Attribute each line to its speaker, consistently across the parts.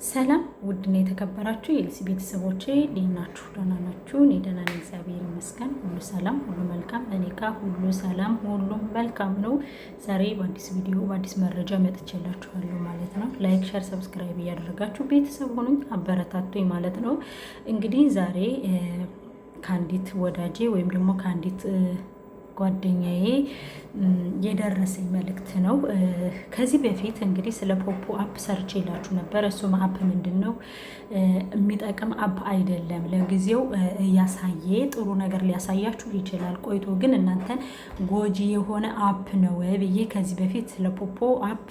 Speaker 1: ሰላም ውድና የተከበራችሁ የኤልሲ ቤተሰቦቼ እንዴት ናችሁ? ደህና ናችሁ? እኔ ደህና ነኝ፣ እግዚአብሔር ይመስገን። ሁሉ ሰላም፣ ሁሉ መልካም። እኔ ጋር ሁሉ ሰላም፣ ሁሉም መልካም ነው። ዛሬ በአዲስ ቪዲዮ በአዲስ መረጃ መጥቼላችኋለሁ ማለት ነው። ላይክ፣ ሼር፣ ሰብስክራይብ እያደረጋችሁ ቤተሰብ ሆኑኝ፣ አበረታቱኝ ማለት ነው። እንግዲህ ዛሬ ከአንዲት ወዳጄ ወይም ደግሞ ከአንዲት ጓደኛዬ የደረሰኝ መልእክት ነው። ከዚህ በፊት እንግዲህ ስለ ፖፖ አፕ ሰርች ይላችሁ ነበር። እሱም አፕ ምንድን ነው? የሚጠቅም አፕ አይደለም። ለጊዜው እያሳየ ጥሩ ነገር ሊያሳያችሁ ይችላል። ቆይቶ ግን እናንተን ጎጂ የሆነ አፕ ነው ብዬ ከዚህ በፊት ስለ ፖፖ አፕ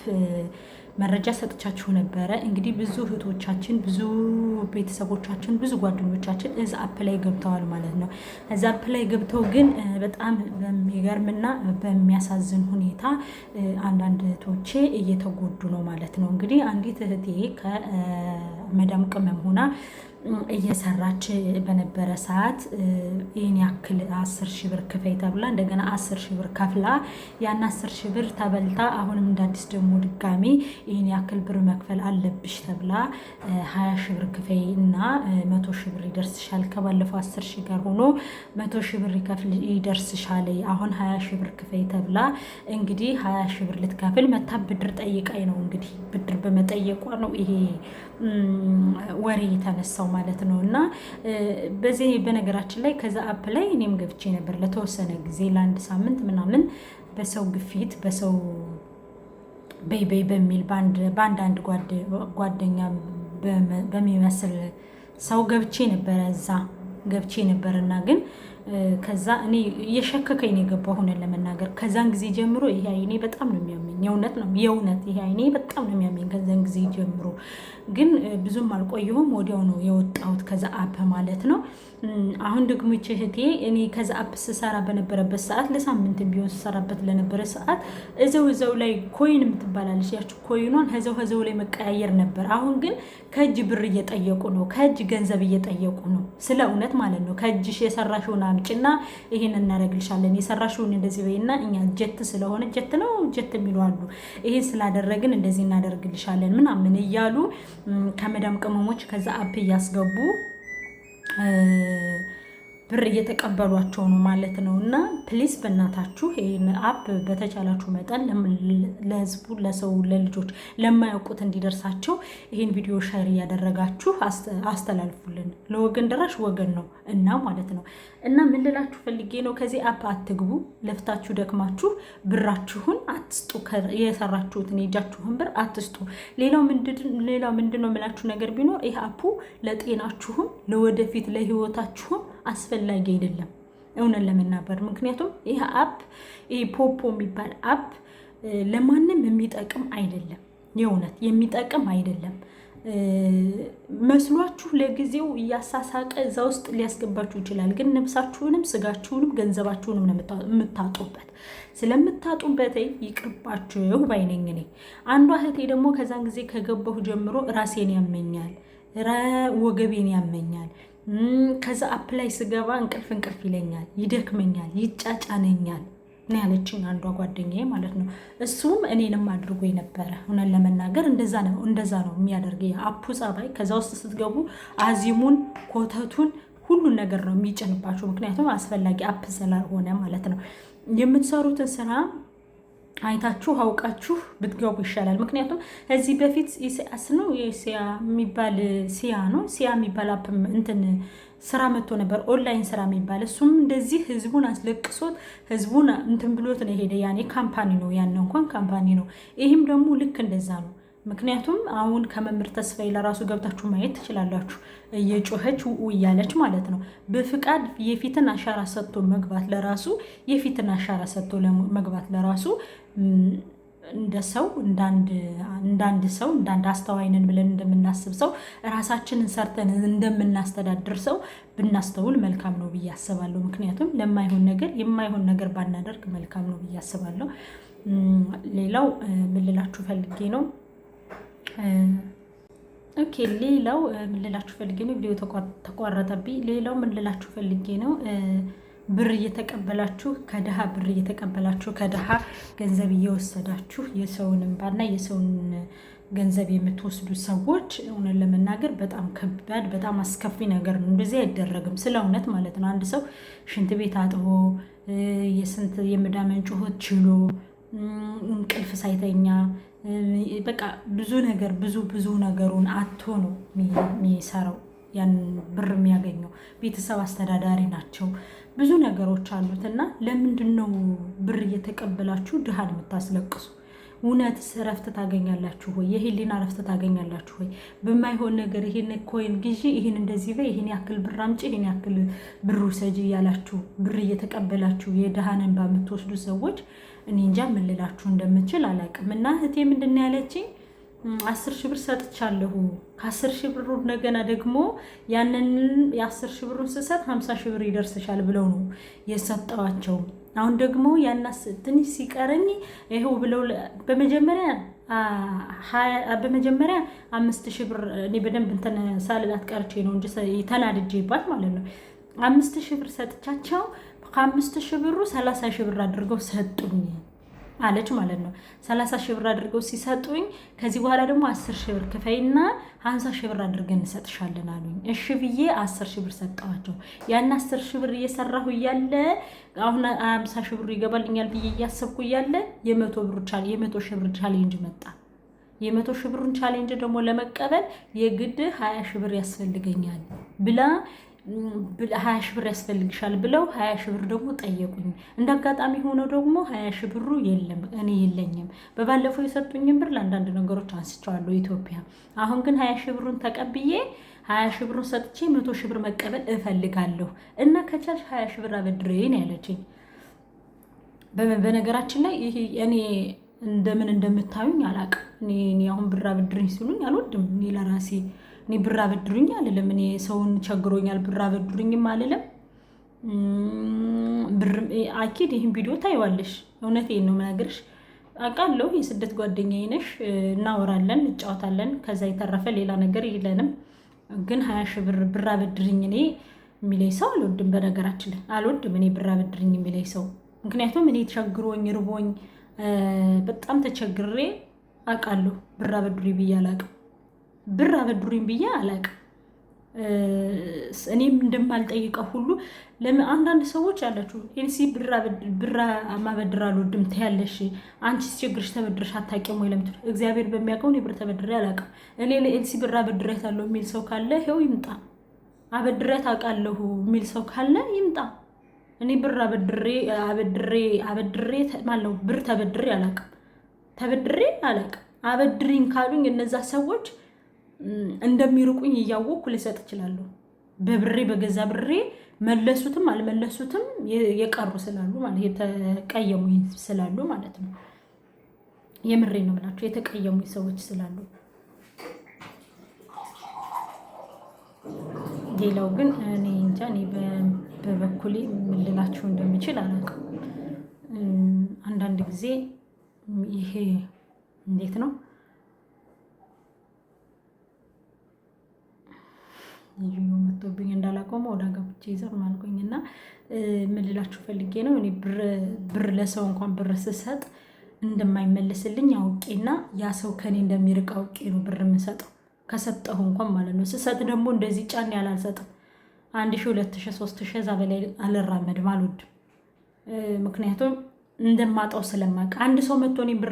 Speaker 1: መረጃ ሰጥቻችሁ ነበረ። እንግዲህ ብዙ እህቶቻችን፣ ብዙ ቤተሰቦቻችን፣ ብዙ ጓደኞቻችን እዛ አፕ ላይ ገብተዋል ማለት ነው። እዛ አፕ ላይ ገብተው ግን በጣም በሚገርምና በሚያሳዝን ሁኔታ አንዳንድ እህቶቼ እየተጎዱ ነው ማለት ነው። እንግዲህ አንዲት እህቴ ከመዳም ቅመም ሆና እየሰራች በነበረ ሰዓት ይህን ያክል 10 ሺህ ብር ክፈይ ተብላ እንደገና 10 ሺህ ብር ከፍላ ያን 10 ሺህ ብር ተበልታ አሁንም እንዳዲስ ደግሞ ድጋሚ ይህን ያክል ብር መክፈል አለብሽ ተብላ 20 ሺህ ብር ክፈይ እና 100 ሺህ ብር ይደርስሻል፣ ከባለፈው 10 ሺህ ጋር ሆኖ 100 ሺህ ብር ይደርስሻል፣ አሁን 20 ሺህ ብር ክፈይ ተብላ እንግዲህ 20 ሺህ ብር ልትከፍል መታ ብድር ጠይቃኝ ነው። እንግዲህ ብድር በመጠየቋ ነው ይሄ ወሬ የተነሳው ማለት ነው። እና በዚህ በነገራችን ላይ ከዛ አፕ ላይ እኔም ገብቼ ነበር ለተወሰነ ጊዜ ለአንድ ሳምንት ምናምን በሰው ግፊት በሰው በይ በሚል በአንዳንድ ጓደኛ በሚመስል ሰው ገብቼ ነበርና ግን ከዛ እኔ እየሸከከኝ ነው የገባው። ሆነን ለመናገር ከዛን ጊዜ ጀምሮ ይሄ አይኔ በጣም ነው የሚያመኝ። የእውነት ይሄ አይኔ በጣም ነው የሚያመኝ ከዛን ጊዜ ጀምሮ። ግን ብዙም አልቆየሁም፣ ወዲያው ነው የወጣሁት ከዛ አፕ ማለት ነው። አሁን ደግሞ እህቴ እኔ ከዛ አፕ ስሰራ በነበረበት ሰዓት ለሳምንት ቢሆን ስሰራበት ለነበረ ሰዓት እዛው ላይ ኮይን የምትባላለች ያችሁ ኮይኗን እዛው ላይ መቀያየር ነበር። አሁን ግን ከእጅ ብር እየጠየቁ ነው፣ ከእጅ ገንዘብ እየጠየቁ ነው። ስለ እውነት ማለት ነው። ከእጅሽ የሰራሽውን አምጪና ይሄን እናደርግልሻለን፣ የሰራሽውን እንደዚህ በይና እኛ ጀት ስለሆነ ጀት ነው ጀት የሚሉ አሉ፣ ይሄን ስላደረግን እንደዚህ እናደርግልሻለን ምናምን እያሉ ከመዳም ቅመሞች ከዛ አፕ እያስገቡ ብር እየተቀበሏቸው ነው ማለት ነው። እና ፕሊስ በእናታችሁ ይህን አፕ በተቻላችሁ መጠን ለህዝቡ፣ ለሰው፣ ለልጆች ለማያውቁት እንዲደርሳቸው ይህን ቪዲዮ ሼር እያደረጋችሁ አስተላልፉልን። ለወገን ደራሽ ወገን ነው እና ማለት ነው። እና ምን ልላችሁ ፈልጌ ነው፣ ከዚህ አፕ አትግቡ። ለፍታችሁ ደክማችሁ ብራችሁን አትስጡ። የሰራችሁትን የእጃችሁን ብር አትስጡ። ሌላው ምንድን ነው የምላችሁ ነገር ቢኖር ይህ አፑ ለጤናችሁም ለወደፊት ለህይወታችሁም አስፈላጊ አይደለም፣ እውነት ለመናገር። ምክንያቱም ይህ አፕ ይህ ፖፖ የሚባል አፕ ለማንም የሚጠቅም አይደለም፣ የእውነት የሚጠቅም አይደለም። መስሏችሁ ለጊዜው እያሳሳቀ እዛ ውስጥ ሊያስገባችሁ ይችላል። ግን ነፍሳችሁንም ስጋችሁንም ገንዘባችሁንም ነው የምታጡበት። ስለምታጡበት ይቅርባችሁ ባይነኝ ነኝ። አንዷ እህቴ ደግሞ ከዛን ጊዜ ከገባሁ ጀምሮ ራሴን ያመኛል፣ ወገቤን ያመኛል፣ ከዛ አፕ ላይ ስገባ እንቅልፍ ይለኛል፣ ይደክመኛል፣ ይጫጫነኛል ነው ያለችኝ አንዷ ጓደኛዬ ማለት ነው። እሱም እኔንም አድርጎ ነበረ። እውነት ለመናገር እንደዛ ነው የሚያደርግ አፑ ጸባይ። ከዛ ውስጥ ስትገቡ አዚሙን፣ ኮተቱን፣ ሁሉን ነገር ነው የሚጭንባችሁ። ምክንያቱም አስፈላጊ አፕ ስላልሆነ ማለት ነው። የምትሰሩትን ስራ አይታችሁ አውቃችሁ ብትገቡ ይሻላል። ምክንያቱም እዚህ በፊት ሲያ የሚባል አፕ እንትን ስራ መጥቶ ነበር፣ ኦንላይን ስራ የሚባል እሱም እንደዚህ ህዝቡን አስለቅሶት ህዝቡን እንትን ብሎት ነው የሄደ። ያኔ ካምፓኒ ነው፣ ያን እንኳን ካምፓኒ ነው። ይህም ደግሞ ልክ እንደዛ ነው። ምክንያቱም አሁን ከመምህር ተስፋዬ ለራሱ ገብታችሁ ማየት ትችላላችሁ። እየጮኸች እያለች ማለት ነው። በፍቃድ የፊትን አሻራ ሰጥቶ መግባት ለራሱ እንደ ሰው እንዳንድ ሰው እንዳንድ አስተዋይነን ብለን እንደምናስብ ሰው ራሳችንን ሰርተን እንደምናስተዳድር ሰው ብናስተውል መልካም ነው ብዬ አስባለሁ። ምክንያቱም የማይሆን ነገር ባናደርግ መልካም ነው ብዬ አስባለሁ። ሌላው ምን ልላችሁ ፈልጌ ነው ሌላው ምን ልላችሁ ፈልጌ ነው፣ ቪዲዮ ተቋረጠብኝ። ሌላው ምን ልላችሁ ፈልጌ ነው ብር እየተቀበላችሁ ከድሃ ገንዘብ እየወሰዳችሁ የሰውን እንባና የሰውን ገንዘብ የምትወስዱ ሰዎች እውነት ለመናገር በጣም ከባድ በጣም አስከፊ ነገር ነው። እንደዚህ አይደረግም፣ ስለ እውነት ማለት ነው። አንድ ሰው ሽንት ቤት አጥቦ የስንት የመዳመን ጩኸት ችሎ እንቅልፍ ሳይተኛ በቃ ብዙ ነገር ብዙ ነገሩን አቶ ነው የሚሰራው ያን ብር የሚያገኘው። ቤተሰብ አስተዳዳሪ ናቸው፣ ብዙ ነገሮች አሉት። እና ለምንድን ነው ብር እየተቀበላችሁ ድሃን የምታስለቅሱ? እውነት እረፍት ታገኛላችሁ ወይ? የህሊና እረፍት ታገኛላችሁ ወይ? በማይሆን ነገር ይሄን ኮይን ግዢ፣ ይሄን እንደዚህ በይ፣ ይሄን ያክል ብር አምጪ፣ ይሄን ያክል ብር ውሰጂ እያላችሁ ብር እየተቀበላችሁ የድሃን እንባ የምትወስዱ ሰዎች እኔ እንጃ ምን ልላችሁ እንደምችል አላውቅም። እና እህቴ ምንድን ነው ያለችኝ? 10 ሺህ ብር ሰጥቻለሁ። ከ10 ሺህ ብሩ እንደገና ደግሞ ያንን የ10 ሺህ ብሩን ስሰጥ 50 ሺህ ብር ይደርስሻል ብለው ነው የሰጠዋቸው። አሁን ደግሞ ያናስ ትንሽ ሲቀረኝ ይሄው ብለው በመጀመሪያ 5000 ብር እኔ በደንብ እንትን ሳልላት ቀርቼ ነው እንጂ ተናድጄባት ማለት ነው። 5000 ብር ሰጥቻቸው ከ5000 ብሩ 30 ሺህ ብር አድርገው ሰጡኝ አለች ማለት ነው። 30 ሺህ ብር አድርገው ሲሰጡኝ ከዚህ በኋላ ደግሞ 10 ሺህ ብር ክፈይና 50 ሺህ ብር አድርገን እንሰጥሻለን አሉኝ። እሺ ብዬ 10 ሺህ ብር ሰጠዋቸው። ያን 10 ሺህ ብር እየሰራሁ እያለ አሁን 50 ሺህ ብር ይገባልኛል ብዬ እያሰብኩ እያለ የ100 ሺህ ብር ቻሌንጅ መጣ። የ100 ሺህ ብሩን ቻሌንጅ ደግሞ ለመቀበል የግድ 20 ሺህ ብር ያስፈልገኛል ብላ 20 ሺህ ብር ያስፈልግሻል ብለው 20 ሺህ ብር ደግሞ ጠየቁኝ። እንዳጋጣሚ ሆኖ ደግሞ 20 ሺህ ብሩ የለም፣ እኔ የለኝም። በባለፈው የሰጡኝን ብር ለአንዳንድ ነገሮች አንስቼዋለሁ ኢትዮጵያ። አሁን ግን 20 ሺህ ብሩን ተቀብዬ 20 ሺህ ብሩን ሰጥቼ 100 ሺህ ብር መቀበል እፈልጋለሁ እና ከቻልሽ 20 ሺህ ብር አበድሬን ያለችኝ። በነገራችን ላይ ይሄ እኔ እንደምን እንደምታዩኝ አላውቅም። እኔ አሁን ብር አበድሬኝ ሲሉኝ አልወድም። እኔ ለራሴ እኔ ብር አበድሩኝ አልልም። እኔ ሰውን ቸግሮኛል ብር አበድሩኝም አልልም። ብር አኪድ ይህን ቪዲዮ ታይዋለሽ። እውነቴን ነው የምነግርሽ። አውቃለሁ የስደት ጓደኛዬ ነሽ፣ እናወራለን፣ እንጫወታለን። ከዛ የተረፈ ሌላ ነገር የለንም። ግን 20 ሺህ ብር አበድርኝ እኔ የሚለኝ ሰው አልወድም። በነገራችን ላይ አልወድም እኔ ብር አበድርኝ የሚለኝ ሰው። ምክንያቱም እኔ ቸግሮኝ ርቦኝ በጣም ተቸግሬ አውቃለሁ። ብር አበድሩኝ ብዬ አላውቅም። ብር አበድሩኝ ብዬ አላውቅም። እኔም እንደማልጠይቀው ሁሉ አንዳንድ ሰዎች አላችሁ ኤልሲ ብር ማበድር አልወድም ትያለሽ፣ አንቺ ሲቸግርሽ ተበድረሽ አታውቂም ወይ ለምትሉ፣ እግዚአብሔር በሚያውቀው እኔ ብር ተበድሬ አላውቅም። እኔ ለኤልሲ ብር አበድሬያታለሁ የሚል ሰው ካለ ይኸው ይምጣ። አበድሬያት አውቃለሁ የሚል ሰው ካለ ይምጣ። እኔ ብር አበድሬ ማለት ነው ብር ተበድሬ አላውቅም። ተበድሬ አላውቅም። አበድሪኝ ካሉኝ እነዛ ሰዎች እንደሚርቁኝ እያወቅኩ ልሰጥ እችላለሁ። በብሬ በገዛ ብሬ መለሱትም አልመለሱትም የቀሩ ስላሉ ማለት የተቀየሙኝ ስላሉ ማለት ነው። የምሬ ነው የምላቸው የተቀየሙኝ ሰዎች ስላሉ። ሌላው ግን እኔ እንጃ እኔ በበኩሌ ምን ልላችሁ እንደሚችል አላውቅም። አንዳንድ ጊዜ ይሄ እንዴት ነው ልዩ መጥቶብኝ እንዳላቆመው ወደ አጋብቼ ይዘር ማልቆኝና ምን ልላችሁ ፈልጌ ነው። እኔ ብር ለሰው እንኳን ብር ስሰጥ እንደማይመለስልኝ አውቄና ያ ሰው ከኔ እንደሚርቅ አውቄ ነው ብር የምሰጠው። ከሰጠሁ እንኳን ማለት ነው። ስሰጥ ደግሞ እንደዚህ ጫን ያላልሰጥም። 1000 2000 3000 እዛ በላይ አልራመድም፣ አልወድም። ምክንያቱም እንደማጣው ስለማውቅ አንድ ሰው መጥቶ እኔ ብር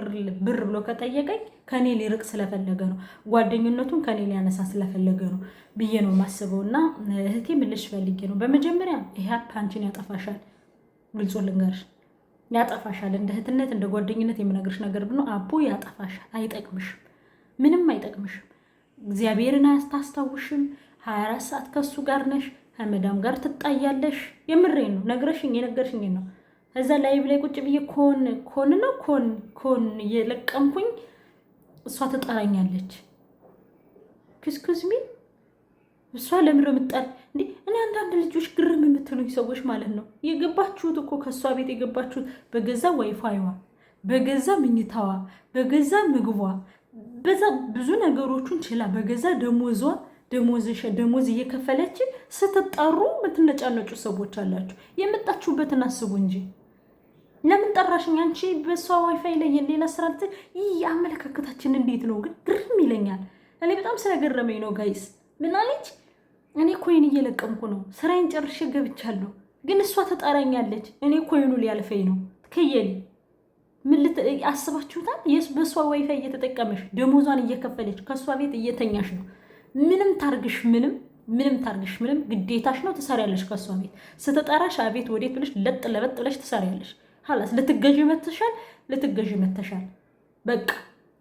Speaker 1: ብሎ ከጠየቀኝ ከኔ ሊርቅ ስለፈለገ ነው፣ ጓደኝነቱን ከኔ ሊያነሳ ስለፈለገ ነው ብዬ ነው የማስበው። እና እህቴ ምልሽ ፈልጌ ነው። በመጀመሪያ ይሄ አንቺን ያጠፋሻል፣ ግልጾ ልንገርሽ፣ ያጠፋሻል። እንደ እህትነት እንደ ጓደኝነት የምነግርሽ ነገር ብሎ አቦ ያጠፋሻል። አይጠቅምሽም፣ ምንም አይጠቅምሽም። እግዚአብሔርን አያስታውሽም። 24 ሰዓት ከሱ ጋር ነሽ፣ ከመዳም ጋር ትጣያለሽ። የምሬን ነው፣ የነገርሽኝ ነው። እዛ ላይ ብላይ ቁጭ ብዬ ኮን እየለቀምኩኝ እሷ ትጠራኛለች። ክስኩዝሚ እሷ ለምሮ ምጣል እንዴ! እኔ አንዳንድ ልጆች ግርም የምትሉኝ ሰዎች ማለት ነው የገባችሁት እኮ ከእሷ ቤት የገባችሁት በገዛ ዋይፋይዋ፣ በገዛ ምኝታዋ፣ በገዛ ምግቧ፣ በዛ ብዙ ነገሮቹን ችላ በገዛ ደሞዝ እየከፈለች ስትጠሩ የምትነጫነጩ ሰዎች አላችሁ። የመጣችሁበትን አስቡ እንጂ ለምን ጠራሽኝ አንቺ በሷ ዋይፋይ ላይ የሌላ ስራ ልትል? ይህ አመለካከታችን እንዴት ነው ግን? ግርም ይለኛል። እኔ በጣም ስለገረመኝ ነው ጋይስ። ምን አለች? እኔ ኮይን እየለቀምኩ ነው፣ ስራዬን ጨርሼ ገብቻለሁ፣ ግን እሷ ተጣራኛለች። እኔ ኮይኑ ሊያልፈኝ ነው። ከየኔ ምን አስባችሁታል? በእሷ ዋይፋይ እየተጠቀመች ደሞዟን እየከፈለች ከእሷ ቤት እየተኛሽ ነው። ምንም ታርግሽ ምንም ታርግሽ ግዴታሽ ነው። ትሰሪያለሽ ከእሷ ቤት ስትጠራሽ አቤት ወዴት ብለሽ ለጥ ለበጥ ብለሽ ትሰሪያለሽ። ሀላስ ልትገዢ መተሻል። በቃ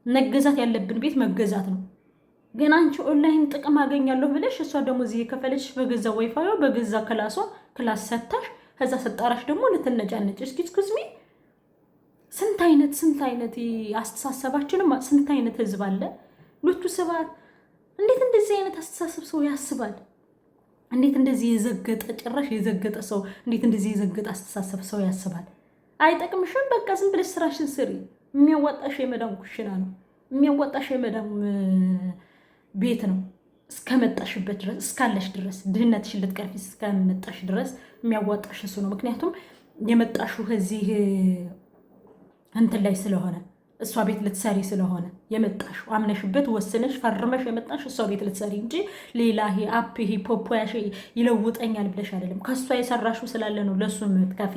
Speaker 1: መገዛት ያለብን ቤት መገዛት ነው። ግን አንቺ ኦንላይን ጥቅም አገኛለሁ ብለሽ እሷ ደግሞ እዚህ የከፈለች በገዛ ዋይፋይ በገዛ ክላስ ሰታሽ ከዛ ስጠራሽ ደግሞ ልትነጫነጭ። እስኪ ስንት አይነት አስተሳሰባችንም ስንት አይነት ህዝብ አለ። ሎቱ ስባት እንዴት እንደዚህ አይነት አስተሳሰብ ሰው ያስባል? እንዴት እንደዚህ የዘገጠ ጭራሽ የዘገጠ ሰው እንዴት እንደዚህ የዘገጠ አስተሳሰብ ሰው ያስባል? አይጠቅምሽም። በቃ ዝም ብለሽ ስራሽን ስሪ። የሚያዋጣሽ የመዳም ኩሽና ነው። የሚያዋጣሽ የመዳም ቤት ነው። እስከመጣሽበት ድረስ እስካለሽ ድረስ ድህነትሽን ልትቀርፊ እስከመጣሽ ድረስ የሚያዋጣሽ እሱ ነው። ምክንያቱም የመጣሽው ከዚህ እንትን ላይ ስለሆነ እሷ ቤት ልትሰሪ ስለሆነ የመጣሽው አምነሽበት ወስነሽ ፈርመሽ የመጣሽ እሷ ቤት ልትሰሪ እንጂ ሌላ ይሄ አፕ ይሄ ፖፖያሽ ይለውጠኛል ብለሽ አይደለም። ከእሷ የሰራሽው ስላለ ነው ለእሱ የምትከፊ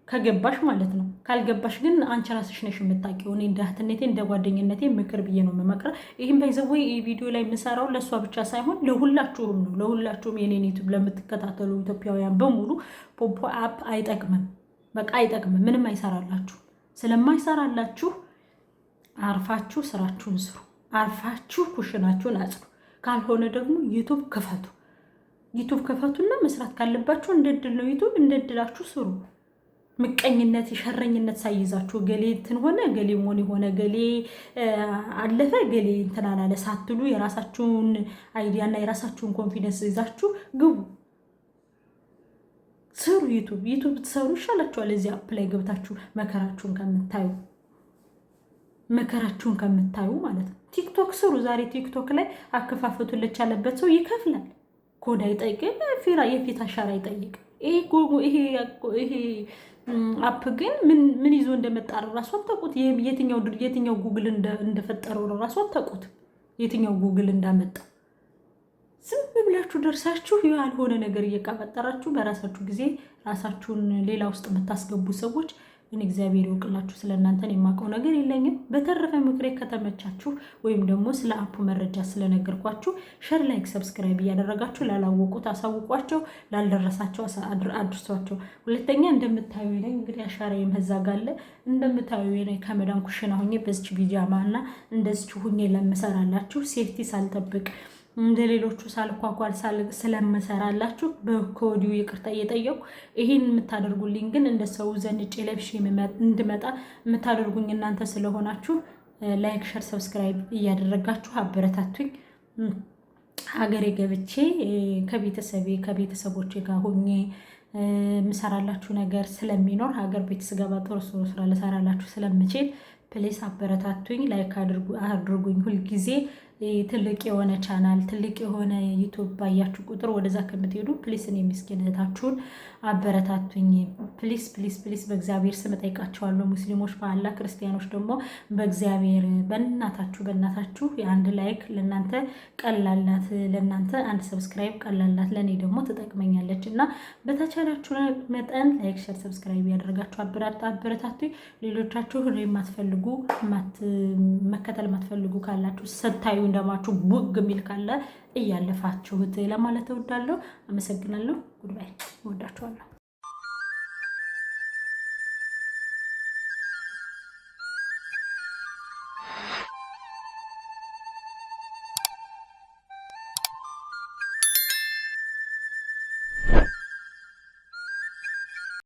Speaker 1: ከገባሽ ማለት ነው። ካልገባሽ ግን አንቺ ራስሽ ነሽ የምታውቂው። እኔ እንደ እህትነቴ እንደ ጓደኝነቴ ምክር ብዬ ነው የምመክረው። ይህም ባይዘወይ ቪዲዮ ላይ የምሰራው ለእሷ ብቻ ሳይሆን ለሁላችሁም ነው። ለሁላችሁም የኔን ዩቱብ ለምትከታተሉ ኢትዮጵያውያን በሙሉ ፖፖ አፕ አይጠቅምም። በቃ አይጠቅምም። ምንም አይሰራላችሁ። ስለማይሰራላችሁ አርፋችሁ ስራችሁን ስሩ። አርፋችሁ ኩሽናችሁን አጽዱ። ካልሆነ ደግሞ ዩቱብ ክፈቱና መስራት ካለባችሁ እንደ ድል ነው ዩቱብ እንደ ድላችሁ ስሩ። ምቀኝነት የሸረኝነት ሳይዛችሁ ገሌ እንትን ሆነ ገሌ ሞን ሆነ ገሌ አለፈ ገሌ እንትን አላለ ሳትሉ የራሳችሁን አይዲያና የራሳችሁን ኮንፊደንስ ይዛችሁ ግቡ፣ ስሩ። ዩቱብ ትሰሩ ይሻላችኋል። እዚህ አፕ ላይ ገብታችሁ መከራችሁን ከምታዩ ማለት ነው። ቲክቶክ ስሩ። ዛሬ ቲክቶክ ላይ አከፋፈቱን ለቻለበት ሰው ይከፍላል። ኮድ አይጠይቅም፣ የፊት አሻራ አይጠይቅ። ይሄ አፕ ግን ምን ይዞ እንደመጣ ራሱ አታውቁት። የትኛው ጉግል እንደፈጠረው ራሱ አታውቁት። የትኛው ጉግል እንዳመጣ ዝም ብላችሁ ደርሳችሁ ያልሆነ ነገር እየቀፈጠራችሁ በራሳችሁ ጊዜ ራሳችሁን ሌላ ውስጥ የምታስገቡ ሰዎች እኔ እግዚአብሔር ይወቅላችሁ። ስለእናንተን የማውቀው ነገር የለኝም። በተረፈ ምክሬ ከተመቻችሁ ወይም ደግሞ ስለ አፑ መረጃ ስለነገርኳችሁ ሼር፣ ላይክ፣ ሰብስክራይብ እያደረጋችሁ ላላወቁት አሳውቋቸው፣ ላልደረሳቸው አድርሷቸው። ሁለተኛ እንደምታዩ ነኝ እንግዲህ አሻራዬ መዛጋለ እንደምታዩ ነኝ ከመዳን ኩሽና ሆኜ በዚች ቢጃማና እንደዚች ሁኜ ለምሰራላችሁ ሴፍቲ ሳልጠብቅ እንደሌሎቹ ሳልኳኳል ስለምሰራላችሁ በኮዲው ይቅርታ እየጠየቁ ይሄን የምታደርጉልኝ ግን እንደ ሰው ዘንጬ ለብሼ እንድመጣ የምታደርጉኝ እናንተ ስለሆናችሁ ላይክ፣ ሸር፣ ሰብስክራይብ እያደረጋችሁ አበረታቱኝ። ሀገሬ ገብቼ ከቤተሰቦቼ ጋር ሆኜ የምሰራላችሁ ነገር ስለሚኖር ሀገር ቤት ስገባ ጥሩ ስራ ልሰራላችሁ ስለምችል ፕሌስ አበረታቱኝ። ላይክ አድርጉኝ። ሁልጊዜ ትልቅ የሆነ ቻናል ትልቅ የሆነ ዩቱብ ባያችሁ ቁጥር ወደዛ ከምትሄዱ ፕሊስ እኔ ምስኪን እህታችሁን አበረታቱኝ። ፕሊስ ፕሊስ ፕሊስ በእግዚአብሔር ስም ጠይቃችኋለሁ። ሙስሊሞች በአላህ ክርስቲያኖች ደግሞ በእግዚአብሔር በእናታችሁ የአንድ ላይክ ለእናንተ ቀላላት፣ ለእናንተ አንድ ሰብስክራይብ ቀላላት፣ ለእኔ ደግሞ ትጠቅመኛለች እና በተቻላችሁ መጠን ላይክ፣ ሸር፣ ሰብስክራይብ ያደርጋችሁ አበረታቱኝ። ሌሎቻችሁ የማትፈልጉ መከተል የማትፈልጉ ካላችሁ ስታዩ እንደማችሁ ቡግ የሚል ካለ እያለፋችሁት ለማለት እወዳለሁ። አመሰግናለሁ። ጉድባይ። እወዳችኋለሁ።